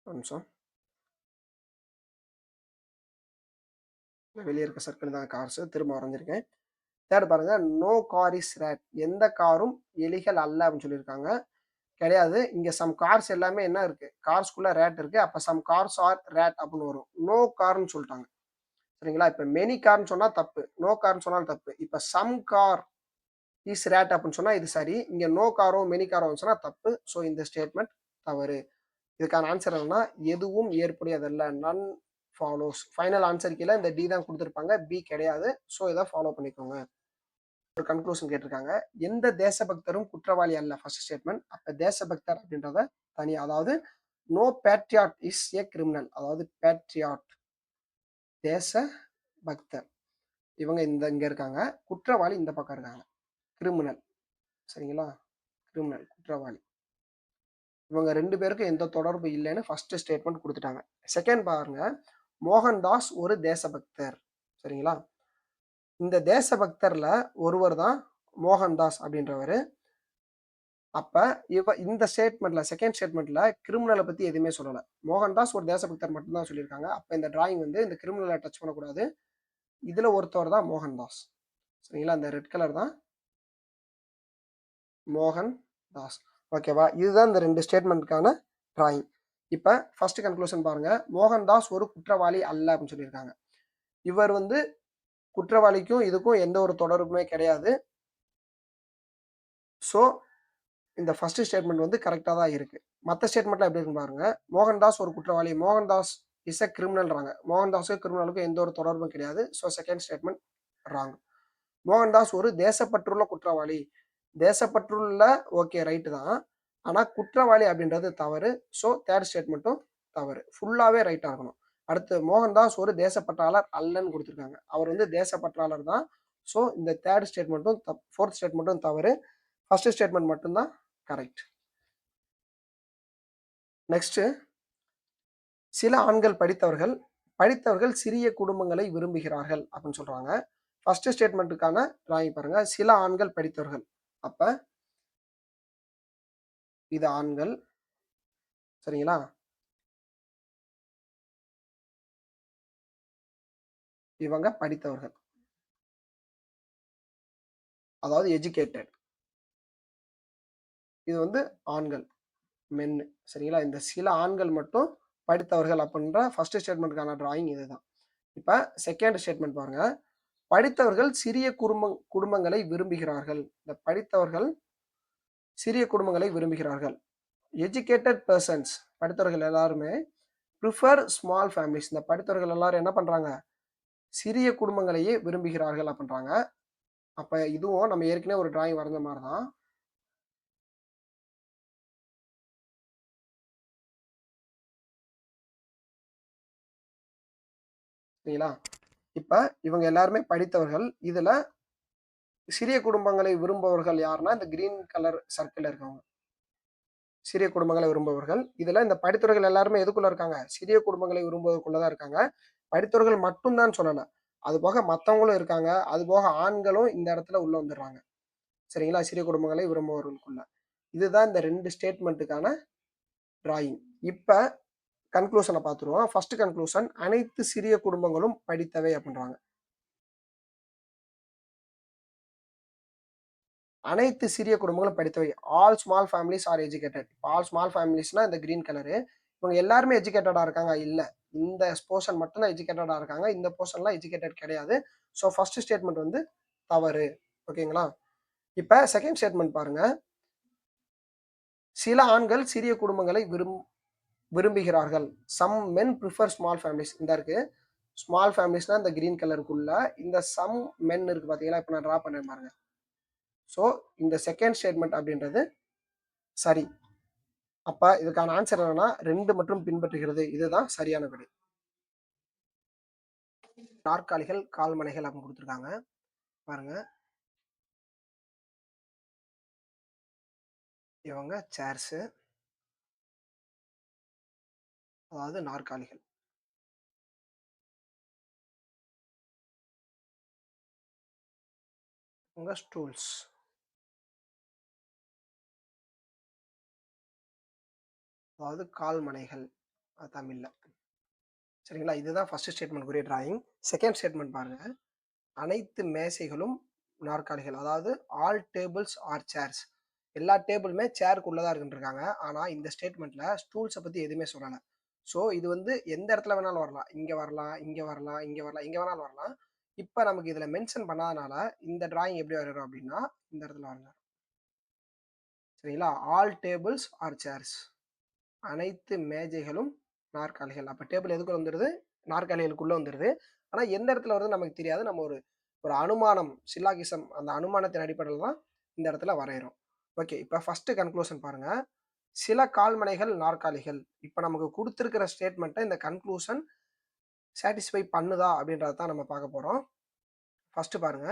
ஒரு நிமிஷம். வெளிய இருக்க சர்க்கிள் தான் கார்ஸ். திரும்ப வரைஞ்சிருக்கேன். தேர்ட் பாருங்க. No car is rat. எந்த காரும் எலிகள் அல்ல அப்படின்னு சொல்லியிருக்காங்க. கிடையாது. இங்க சம் கார்ஸ் எல்லாமே என்ன இருக்கு? கார்ஸ்க்குள்ள ரேட் இருக்கு. அப்ப சம் கார்ஸ் ஆர் ரேட் அப்படின்னு வரும். நோ கார்ன்னு சொல்ட்டாங்க. சரிங்களா? இப்ப மெனி கார்ன்னு சொன்னா தப்பு. நோ கார்ன்னு சொன்னாலும் தப்பு. இப்ப சம் கார் இஸ் ரேட் அப்படின்னு சொன்னா இது சரி. இங்க நோ காரோ, மெனி காரோ வந்துச்சுன்னா தப்பு. ஸோ இந்த ஸ்டேட்மெண்ட் தவறு. இதுக்கான ஆன்சர் என்னன்னா, எதுவும் ஏற்புடையதல்ல. நன் ஃபாலோஸ். ஃபைனல் ஆன்சர் கீழ இந்த டி தான் குடுத்திருப்பாங்க. பி கிடையாது. ஸோ இத ஃபாலோ பண்ணிக்கோங்க. ஒரு கன்க்ளூஷன் கேட்டிருக்காங்க. எந்த தேசபக்தரும் குற்றவாளி அல்ல. First statement. அப்ப தேசபக்தர் அப்படின்றத தனியா, அதாவது no patriot is a criminal. அதாவது பேட்ரியாட் தேச பக்தர் இவங்க இங்க இருக்காங்க. குற்றவாளி இந்த பக்கம் இருக்காங்க. கிரிமினல். சரிங்களா? கிரிமினல் குற்றவாளி. இவங்க 2 பேருக்கும் எந்த தொடர்பு இல்லைன்னு ஃபர்ஸ்ட் ஸ்டேட்மெண்ட் குடுத்துட்டாங்க. செகண்ட் பாருங்க. மோகன்தாஸ் ஒரு தேசபக்தர். சரிங்களா? இந்த தேசபக்தர்ல ஒருவர் தான் மோகன்தாஸ் அப்படின்றவரு. அப்ப இந்த ஸ்டேட்மெண்ட்ல செகண்ட் ஸ்டேட்மெண்ட்ல கிரிமினல பத்தி எதுவுமே சொல்லல. மோகன்தாஸ் ஒரு தேசபக்தர் மட்டும் தான் சொல்லியிருக்காங்க. அப்ப இந்த டிராயிங் வந்து இந்த கிரிமினல டச் பண்ணக்கூடாது. இதுல ஒருத்தவர் தான் மோகன்தாஸ். சரிங்களா? இந்த ரெட் கலர் தான் மோகன் தாஸ். ஓகேவா? இதுதான் இந்த 2 ஸ்டேட்மெண்ட்க்கான டிராயிங். இப்ப ஃபர்ஸ்ட் கன்க்ளூஷன் பாருங்க. மோகன்தாஸ் ஒரு குற்றவாளி அல்ல அப்படின்னு சொல்லியிருக்காங்க. இவர் வந்து குற்றவாளிக்கும் இதுக்கும் எந்த ஒரு தொடர்புமே கிடையாது. ஸோ இந்த ஃபர்ஸ்ட் ஸ்டேட்மெண்ட் வந்து கரெக்ட்டா தான் இருக்கு. மத்த ஸ்டேட்மெண்ட்லாம் எப்படி இருக்குன்னு பாருங்க. மோகன்தாஸ் ஒரு குற்றவாளி. Mohandas is a கிரிமினல்றாங்க. மோகன்தாஸுக்கும் கிரிமினலுக்கும் எந்த ஒரு தொடர்பும் கிடையாது. So second statement wrong. Mohandas ஒரு தேசப்பற்றுள்ள குற்றவாளி. தேசப்பற்றுள்ள ஓகே ரைட் தான். ஆனா குற்றவாளி அப்படின்றது தவறு. ஸோ தேர்ட் ஸ்டேட்மெண்ட்டும் தவறு. ஃபுல்லாவே ரைட்டா இருக்கணும். அடுத்து மோகன்தாஸ் ஒரு தேசப்பற்றாளர் அல்லன்னு குடுத்திருக்காங்க. அவர் வந்து தேசப்பற்றாளர் தான். ஸோ இந்த தேர்ட் ஸ்டேட்மெண்ட்டும் ஃபோர்த் ஸ்டேட்மெண்ட்டும் தவறு. ஃபர்ஸ்ட் ஸ்டேட்மெண்ட் மட்டும் தான் கரெக்ட். நெக்ஸ்ட், சில ஆண்கள் படித்தவர்கள் படித்தவர்கள் சிறிய குடும்பங்களை விரும்புகிறார்கள் அப்படின்னு சொல்றாங்க. ஃபர்ஸ்ட் ஸ்டேட்மெண்ட்டுக்கான டிராயிங் பாருங்க. சில ஆண்கள் படித்தவர்கள். அப்ப இது ஆண்கள். சரிங்களா? இவங்க படித்தவர்கள். அதாவது எஜுகேட்டட். இது வந்து ஆண்கள், மென். சரிங்களா? இந்த சில ஆண்கள் மட்டும் படித்தவர்கள் அப்படின்ற ஃபர்ஸ்ட் ஸ்டேட்மெண்ட்க்கான டிராயிங் இதுதான். இப்ப செகண்ட் ஸ்டேட்மெண்ட் பாருங்க. படித்தவர்கள் சிறிய குடும்பங்களை விரும்புகிறார்கள். இந்த படித்தவர்கள் சிறிய குடும்பங்களை விரும்புகிறார்கள். எஜுகேட்டட் பெர்சன்ஸ் படித்தவர்கள் எல்லாருமே ப்ரிஃபர் ஸ்மால் ஃபேமிலிஸ். இந்த படித்தவர்கள் எல்லாரும் என்ன பண்றாங்க? சிறிய குடும்பங்களையே விரும்புகிறார்கள் அப்படின்றாங்க. அப்ப இதுவும் நம்ம ஏற்கனவே ஒரு டிராயிங் வரைஞ்ச மாதிரி தான். சரிங்களா? இப்ப இவங்க எல்லாருமே படித்தவர்கள். இதுல சிறிய குடும்பங்களை விரும்புபவர்கள் யாருன்னா, இந்த கிரீன் கலர் சர்க்கிள்ல இருக்கவங்க. சிறிய குடும்பங்களை விரும்புபவர்கள். இதுல இந்த படித்தவர்கள் எல்லாருமே எதுக்குள்ள இருக்காங்க? சிறிய குடும்பங்களை விரும்புவதற்குள்ள தான் இருக்காங்க. படித்தவர்கள் மட்டும் தான் சொல்லல. அதுபோக மத்தவங்களும் இருக்காங்க. அதுபோக ஆண்களும் இந்த இடத்துல உள்ள வந்துடுறாங்க. சரிங்களா? சிறிய குடும்பங்களை விரும்புபவர்களுக்குள்ள. இதுதான் இந்த 2 ஸ்டேட்மெண்ட்டுக்கான டிராயிங். இப்ப கன்க்ளூஷன பார்த்துருவோம். ஃபர்ஸ்ட் கன்க்ளூஷன் அனைத்து சிறிய குடும்பங்களும் படித்தவை அப்படின்றாங்க. அனைத்து சிறிய குடும்பங்களும் படித்தவை. All small families are educated. All small ஃபேமிலிஸ்னா இந்த கிரீன் கலரு. இவங்க எல்லாருமே எஜுகேட்டடா இருக்காங்க? இல்ல. இந்த போர்ஷன் மட்டும் தான் எஜுகேட்டடா இருக்காங்க. இந்த போர்ஷன்லாம் எஜுகேட்டட் கிடையாது. ஸோ ஃபர்ஸ்ட் ஸ்டேட்மெண்ட் வந்து தவறு. ஓகேங்களா? இப்ப செகண்ட் ஸ்டேட்மெண்ட் பாருங்க. சில ஆண்கள் சிறிய குடும்பங்களை விரும்புகிறார்கள். Some men prefer small families. இந்த இருக்கு. ஸ்மால் ஃபேமிலிஸ்னா இந்த கிரீன் கலருக்குள்ள இந்த சம் மென் இருக்கு பாத்தீங்களா? இப்ப நான் டிரா பண்ணேன் பாருங்க. ஸோ இந்த செகண்ட் ஸ்டேட்மெண்ட் அப்படின்றது சரி. அப்ப இதுக்கான ஆன்சர் என்னன்னா 2 மற்றும் பின்பற்றுகிறது. இதுதான் சரியான விடை. நாற்காலிகள், கால்மனைகள் அப்படின்னு கொடுத்துருக்காங்க. பாருங்க. இவங்க சேர்ஸ், அதாவது நாற்காலிகள். இவங்க ஸ்டூல்ஸ், அதாவது கால்மனைகள் தமிழ்ல. சரிங்களா? இதுதான் ஃபர்ஸ்ட் ஸ்டேட்மெண்ட்க்குரிய டிராயிங். செகண்ட் ஸ்டேட்மெண்ட் பாருங்க. அனைத்து மேசைகளும் நாற்காலிகள், அதாவது ஆல் டேபிள்ஸ் ஆர் சேர்ஸ். எல்லா டேபிளுமே சேருக்குள்ளதான் இருக்குன்றிருக்காங்க. ஆனா இந்த ஸ்டேட்மெண்ட்ல ஸ்டூல்ஸை பத்தி எதுவுமே சொல்லல. ஸோ இது வந்து எந்த இடத்துல வேணாலும் வரலாம். இங்க வரலாம், இங்க வரலாம், இங்க வரலாம், எங்க வேணாலும் வரலாம். இப்ப நமக்கு இதுல மென்ஷன் பண்ணாதனால இந்த டிராயிங் எப்படி வரையறோம் அப்படின்னா இந்த இடத்துல வரலாம். சரிங்களா? All tables are chairs. அனைத்து மேஜைகளும் நாற்காலிகள். அப்ப டேபிள் எதுக்குள்ள வந்துருது? நாற்காலிகளுக்குள்ள வந்துருது. ஆனா எந்த இடத்துல வருது நமக்கு தெரியாது. நம்ம ஒரு ஒரு அனுமானம், சில்லாகிசம், அந்த அனுமானத்தின் அடிப்படையில் தான் இந்த இடத்துல வரையறோம். ஓகே. இப்ப ஃபர்ஸ்ட் கன்க்ளூஷன் பாருங்க. சில கால்மனைகள், நாற்காலிகள். இப்ப நமக்கு குடுத்திருக்கிற ஸ்டேட்மெண்ட்ட இந்த கன்க்ளூஷன் சாட்டிஸ்ஃபை பண்ணுதா அப்படின்றத தான் நம்ம பார்க்க போறோம். ஃபர்ஸ்ட் பாருங்க.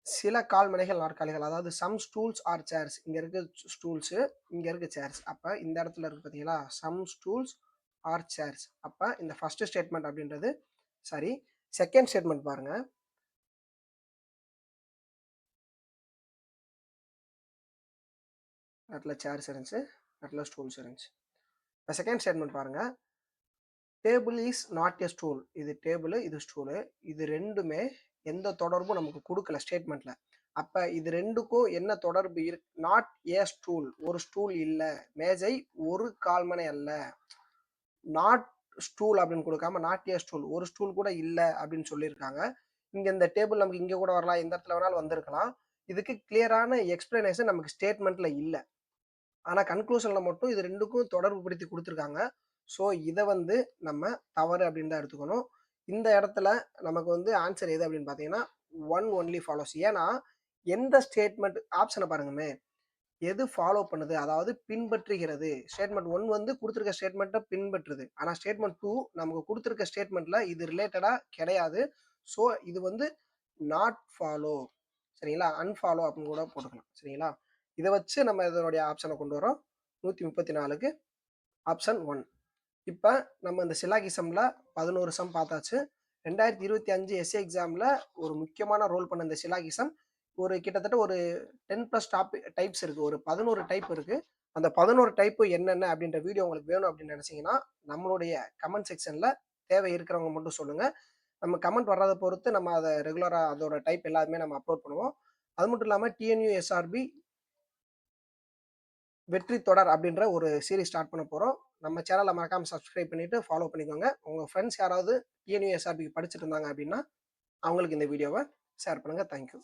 சில கால்மனைகள், நாற்காலிகள், அதாவது சம் ஸ்டூல்ஸ் ஆர் சேர்ஸ். இங்க இருக்கு ஸ்டூல்ஸ், இங்க இருக்கு சேர்ஸ். அப்ப இந்த இடத்துல இருக்கு பாத்தீங்களா? Some stools are chairs. அப்ப இந்த ஃபர்ஸ்ட் ஸ்டேட்மெண்ட் அப்படின்றது சரி. செகண்ட் ஸ்டேட்மெண்ட் பாருங்க. இடத்துல சேர்ஸ் இருந்துச்சு, இடத்துல ஸ்டூல்ஸ் இருந்துச்சு. இப்போ செகண்ட் ஸ்டேட்மெண்ட் பாருங்க. Table is not a stool. இது டேபிள், இது ஸ்டூலு. இது ரெண்டுமே எந்த தொடர்பும் நமக்கு கொடுக்கல ஸ்டேட்மெண்ட்ல. அப்ப இது ரெண்டுக்கும் என்ன தொடர்பு இருக்கு? நாட் ஏ ஸ்டூல், ஒரு ஸ்டூல் இல்ல. மேஜை ஒரு கால்மனை அல்ல. நாட் ஸ்டூல் அப்படின்னு கொடுக்காம நாட் ஏ ஸ்டூல், ஒரு ஸ்டூல் கூட இல்ல அப்படின்னு சொல்லியிருக்காங்க. இங்க இந்த டேபிள் நமக்கு இங்க கூட வரலாம், எந்த இடத்துல வேணாலும் வந்திருக்கலாம். இதுக்கு கிளியரான எக்ஸ்பிளனேஷன் நமக்கு ஸ்டேட்மெண்ட்ல இல்ல. ஆனா கன்க்ளூஷன்ல மட்டும் இது ரெண்டுக்கும் தொடர்பு படுத்தி கொடுத்துருக்காங்க. ஸோ இதை வந்து நம்ம தவறு அப்படின்னு தான் எடுத்துக்கணும். இந்த இடத்துல நமக்கு வந்து ஆன்சர் எது அப்படின்னு பார்த்தீங்கன்னா ஒன் ஒன்லி ஃபாலோஸ். ஏன்னா எந்த ஸ்டேட்மெண்ட் ஆப்ஷனை பாருங்கமே, எது ஃபாலோ பண்ணுது, அதாவது பின்பற்றுகிறது. ஸ்டேட்மெண்ட் 1 வந்து கொடுத்துருக்க ஸ்டேட்மெண்ட்டை பின்பற்றுது. ஆனால் ஸ்டேட்மெண்ட் 2 நமக்கு கொடுத்துருக்க ஸ்டேட்மெண்ட்ல இது ரிலேட்டடா கிடையாது. ஸோ இது வந்து நாட் ஃபாலோ. சரிங்களா? அன்ஃபாலோ அப்படின்னு கூட போட்டுக்கலாம். சரிங்களா? இதை வச்சு நம்ம இதனுடைய ஆப்ஷனை கொண்டு வரோம். 134க்கு ஆப்ஷன் 1. இப்போ நம்ம இந்த சிலாகிசம்ல 11 சம் பார்த்தாச்சு. 2025 எஸ்ஏ எக்ஸாம்ல ஒரு முக்கியமான ரோல் பண்ண இந்த சிலாகிசம் ஒரு கிட்டத்தட்ட ஒரு 10+ டைப்ஸ் இருக்கு. ஒரு 11 டைப் இருக்கு. அந்த 11 டைப்பு என்னென்ன அப்படின்ற வீடியோ உங்களுக்கு வேணும் அப்படின்னு நினைச்சீங்கன்னா நம்மளுடைய கமெண்ட் செக்ஷன்ல தேவை இருக்கிறவங்க மட்டும் சொல்லுங்க. நம்ம கமெண்ட் வர்றதை பொறுத்து நம்ம அதை ரெகுலரா அதோட டைப் எல்லாருமே நம்ம அப்லோட் பண்ணுவோம். அது மட்டும் இல்லாமல் டிஎன்யூஎஸ்ஆர்பி வெற்றி தொடர் அப்படின்ற ஒரு சீரிஸ் ஸ்டார்ட் பண்ண போகிறோம். நம்ம சேனலை மறக்காமல் சப்ஸ்கிரைப் பண்ணிட்டு ஃபாலோ பண்ணிக்கோங்க. உங்கள் ஃப்ரெண்ட்ஸ் யாராவது டிஎன்யூஎஸ்ஆர்பிக்கு படிச்சுட்டு இருந்தாங்க அப்படின்னா அவங்களுக்கு இந்த வீடியோவை ஷேர் பண்ணுங்கள். தேங்க்யூ.